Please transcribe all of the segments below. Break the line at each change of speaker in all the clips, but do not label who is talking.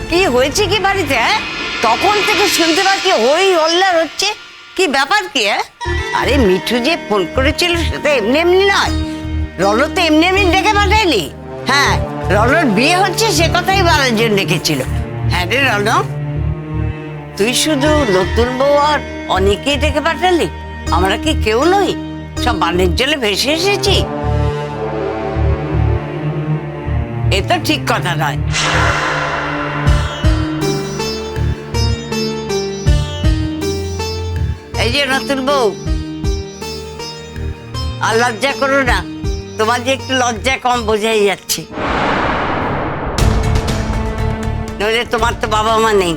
কি হয়েছে কি বাড়িতে? হ্যাঁ, তখন থেকে শুনতে পাচ্ছি ওই হল্লার হচ্ছে। কি ব্যাপার কি? আরে মিঠু যে ফোন করেছিল সেটা এমনি এমনি নয়, রণ তো এমনি এমনি ডেকে পাঠায়নি। হ্যাঁ, রণর বিয়ে হচ্ছে সে কথাই বলার জন্য ডেকেছিল। হ্যাঁ রে রণ, তুই শুধু নতুন বউ আর অনেকেই ডেকে পাঠালি, আমরা কি কেউ নই? সব বানের জলে ভেসে এসেছি? এ তো ঠিক কথা নয়। এই যে নতুন বউ, আর লজ্জা করো না, তোমার যে একটু লজ্জা কম বোঝাই যাচ্ছে। নইলে তোমার তো বাবা মা নেই,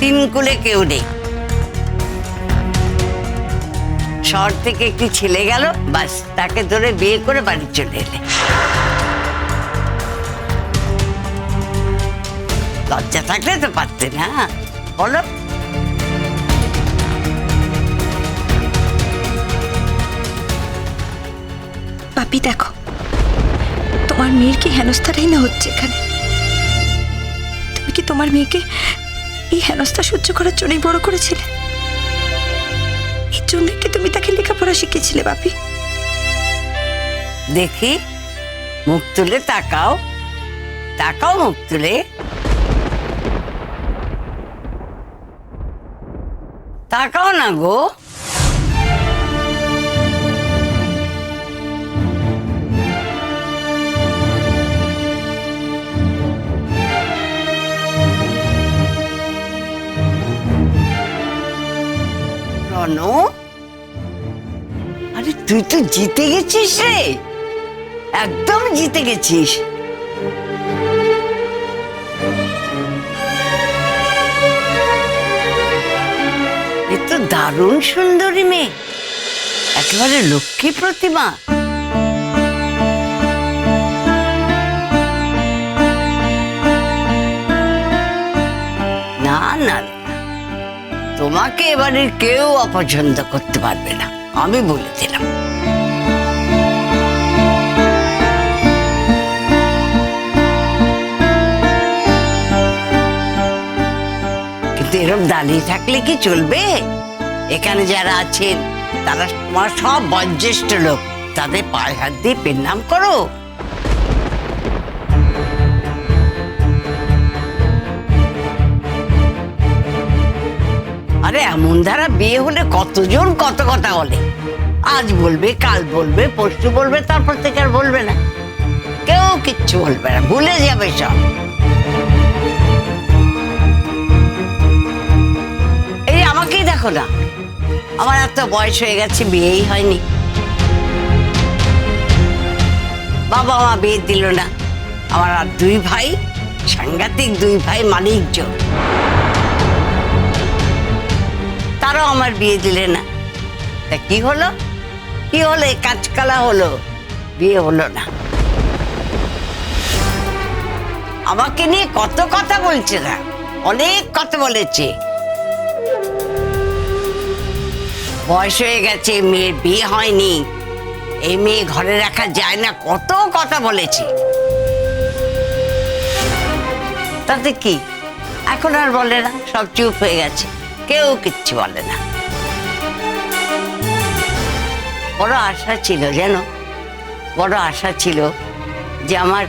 তিন কুলে কেউ নেই। শহর থেকে একটি ছেলে গেল, বাস তাকে ধরে বিয়ে করে বাড়ি চলে এলে। লজ্জা থাকলে তো পারতে না, বলো।
পাপি দেখো, তোমার মেয়ের কি হেনস্থাটাই না হচ্ছে এখানে। তুমি কি তোমার মেয়েকে এই হেনস্থা সহ্য করার জন্যই বড় করেছিলে? এর জন্য কি তুমি তাকে লেখাপড়া শিখিয়েছিলে বাপি?
দেখি, মুখ তুলে তাকাও, তাকাও মুখ তুলে। তাকাও না গো। রণ, আরে তুই তো জিতে গেছিস রে, একদম জিতে গেছিস। এ তো দারুণ সুন্দরী মেয়ে, একেবারে লক্ষ্মী প্রতিমা। না না, তোমাকে এবারে কেউ অপছন্দ করতে পারবে না, আমি বলে দিলাম। কিন্তু এরকম দাঁড়িয়ে থাকলে কি চলবে? এখানে যারা আছেন তারা তোমার সব বয়োজ্যেষ্ঠ লোক, তাদের পায়ে হাত দিয়ে প্রণাম করো। আরে এমন ধারা বিয়ে হলে কতজন কত কথা বলে, আজ বলবে, কাল বলবে, পরশু বলবে, তারপর থেকে আর বলবে না। কেউ কিচ্ছু বলবে না, ভুলে যাবে সব। এই আমাকেই দেখো না, আমার এত বয়স হয়ে গেছে, বিয়েই হয়নি। বাবা মা বিয়ে দিল না। আমার আর দুই ভাই, সাংঘাতিক দুই ভাই মানিকজন, তারাও আমার বিয়ে দিলে না। তা কি হলো? কি হলো? কাজকালা হলো, বিয়ে হলো না। আমাকে নিয়ে কত কথা বলছে না, অনেক কথা বলেছে। বয়স হয়ে গেছে, মেয়ের বিয়ে হয়নি, এই মেয়ে ঘরে রাখা যায় না, কত কথা বলেছে। তাতে কি, এখন আর বলে না, সব চুপ হয়ে গেছে, কেউ কিচ্ছু বলে না। বড় আশা ছিল জানো, বড় আশা ছিল যে আমার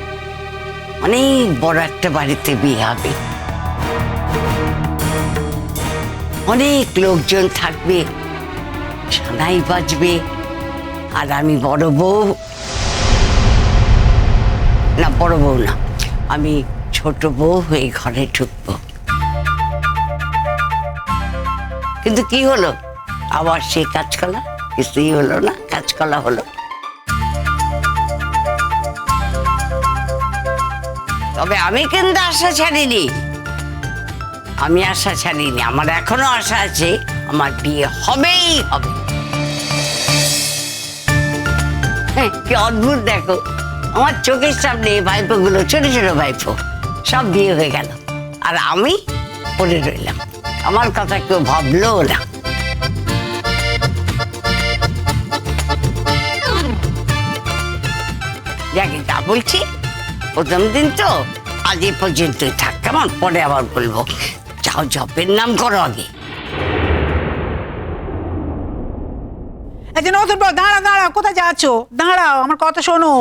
অনেক বড় একটা বাড়িতে বিয়ে হবে, অনেক লোকজন থাকবে, সানাই বাজবে, আর আমি বড় বউ, না বড় বউ না, আমি ছোট বউ হয়ে ঘরে ঢুকবো। কিন্তু কি হলো, আবার সে কাজকলা, কিছুই হলো না, কাজকলা হলো। তবে আমি কিন্তু আশা ছাড়িনি, আমি আশা ছাড়িনি, আমার এখনো আশা আছে, আমার বিয়ে হবেই হবে। কি অদ্ভুত দেখো, আমার চোখের সামনে ভাইপো গুলো, ছোট ছোট ভাইপো, সব বিয়ে হয়ে গেল, আর আমি পড়ে রইলাম। আমার কথা কেউ ভাবলো না। যাকে যা বলছি, প্রথম দিন তো, আজ এ পর্যন্তই থাক। কেমন, পরে আবার বলবো। যাও জপের নাম করো আগে।
এই যে নতুন বউ, দাঁড়াও দাঁড়াও, কোথায় যাচ্ছ? দাঁড়াও, আমার কথা শোনো।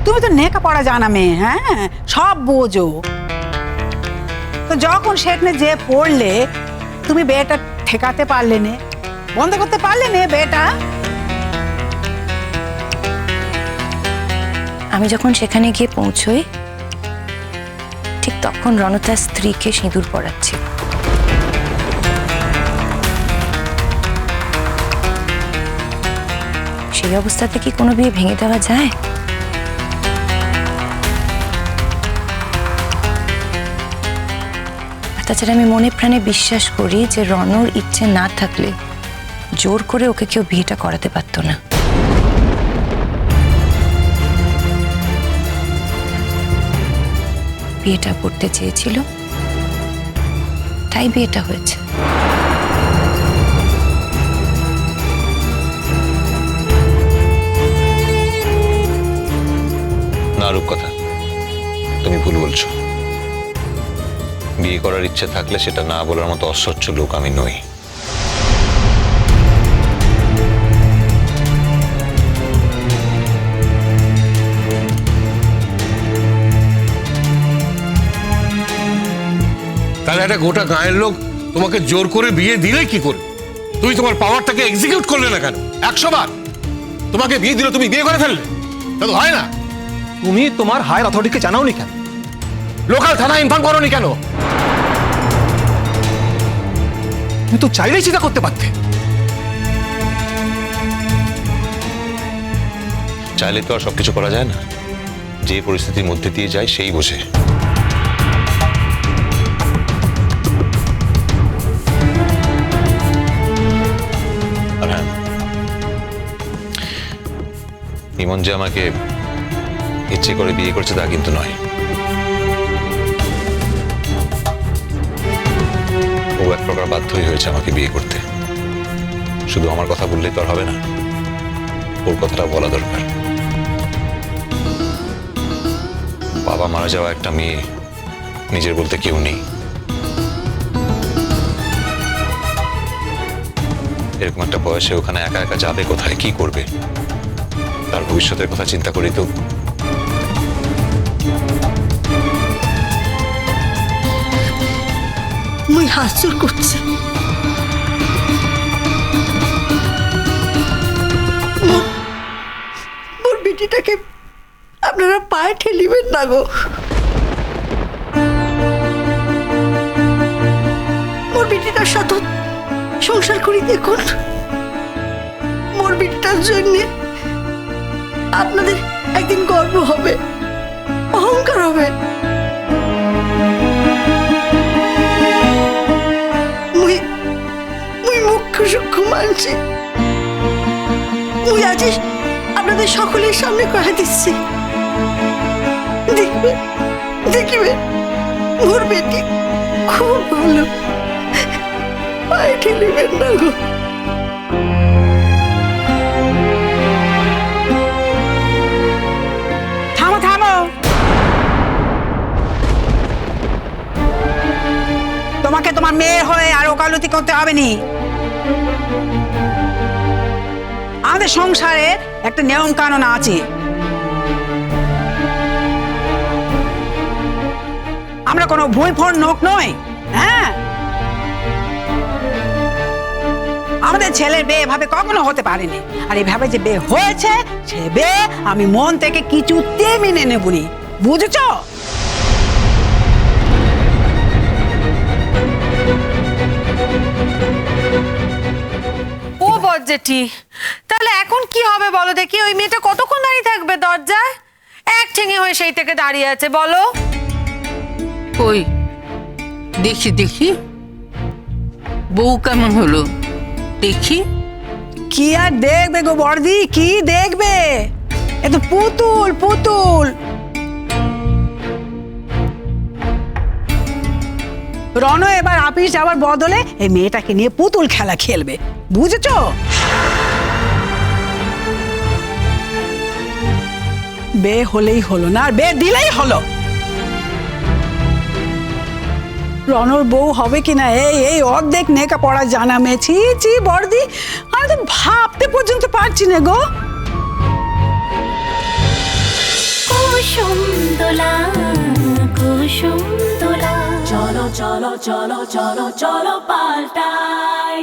তুমি তো নেকা পড়া জানা মেয়ে, হ্যাঁ, সব বোঝো। তো যখন সেখানে যে পড়লে, তুমি বিয়েটা ঠেকাতে পারলে না, বন্ধ করতে পারলে না বিয়েটা?
আমি যখন সেখানে গিয়ে পৌঁছই ঠিক তখন রণ তার স্ত্রীকে সিঁদুর পরাচ্ছে। সেই অবস্থাতে কি কোনো বিয়ে ভেঙে দেওয়া যায়? আর তাছাড়া আমি মনে প্রাণে বিশ্বাস করি যে রণর ইচ্ছে না থাকলে জোর করে ওকে কেউ বিয়েটা করাতে পারতো না। বিয়েটা করতে চেয়েছিল, তাই বিয়েটা হয়েছে।
না রূপকথা, তুমি ভুল বলছো। বিয়ে করার ইচ্ছে থাকলে সেটা না বলার মতো অস্বচ্ছ লোক আমি নই।
তাহলে একটা গোটা গায়ের লোক তোমাকে জোর করে বিয়ে দিলে কি করে? তুমি তোমার পাওয়ারটাকে এক্সিকিউট করলে না কেন? 100 বার তোমাকে বিয়ে দিল, তুমি বিয়ে করে ফেললে, তা তো হয় না।
তুমি তোমার হায়ার অথরিটিকে জানাওনি কেন?
লোকাল থানা ইনফর্ম করোনি কেন?
তুমি তো চাইলেই চিন্তা করতে পারতে।
চাইলে তো আর সবকিছু করা যায় না। যে পরিস্থিতির মধ্যে দিয়ে যায় সেই বোঝে। আর হ্যাঁ, ইমন যে আমাকে ইচ্ছে করে বিয়ে করছে তা কিন্তু নয়। ও এক প্রকার বাধ্যই হয়েছে আমাকে বিয়ে করতে। শুধু আমার কথা বললেই তো আর হবে না, ওর কথাটা বলা দরকার। বাবা মারা যাওয়া একটা মেয়ে, নিজের বলতে কেউ নেই। এরকম একটা বয়সে ওখানে একা একা যাবে কোথায়, কি করবে? তার ভবিষ্যতের কথা চিন্তা করি তো
মুই হাসুর করছে। মোর বেটিটাকে আপনারা পায়ে ঠেলিবেন না গো। মোর বেটিটার সাথে সংসার করি দেখুন। মোর বেটিটার জন্য আপনাদের একদিন গর্ব হবে, অহংকার হবে। মুখ্য সূক্ষ্ম মানছি, মুই আজ আপনাদের সকলের সামনে কয়ে দিচ্ছি, দেখবে দেখবে মোর বেটি খুব ভালো। পায়ে ঠেলিবেন না গো।
থামো থামো, তোমাকে তোমার মেয়ে হয়ে আর ওকালতি করতে হবে নি। আমাদের সংসারে একটা নিয়ম কানুন আছে। আমরা কোনো ভুঁইফোড় নোক নই, হ্যাঁ। আমাদের ছেলের বিয়ে এভাবে কখনো হতে পারেনি, আর এভাবে যে বিয়ে হয়েছে সে বিয়ে আমি মন থেকে কিছুতে মেনে নেবনি, বুঝেছ?
ও বজ্জেঠি, তাহলে এখন কি হবে বলো দেখি? ওই মেয়েটা কতক্ষণ দাঁড়িয়ে থাকবে দরজায়? এক ঠেঙে হয়ে সেই থেকে দাঁড়িয়ে আছে, বলো।
ওই দেখি দেখি বউ কেমন হলো দেখি।
কি আর দেখবে গো বর্দি, কি দেখবে? এ তো পুতুল পুতুল। রণ এবার আপিস যাওয়ার বদলে এই মেয়েটাকে নিয়ে পুতুল খেলা খেলবে, বুঝেছো? বিয়ে হলেই হলো না, আর বিয়ে দিলেই হলো। রনর বউ হবে কিনা এই অর্ধেক নেকা পড়া জানা মেয়ে। ছি ছি বড়দি, আমি তো ভাবতে পর্যন্ত পারছি না গো।
কুসুম দোলা কুসুম দোলা, চলো চলো চলো চলো চলো পাল্টাই।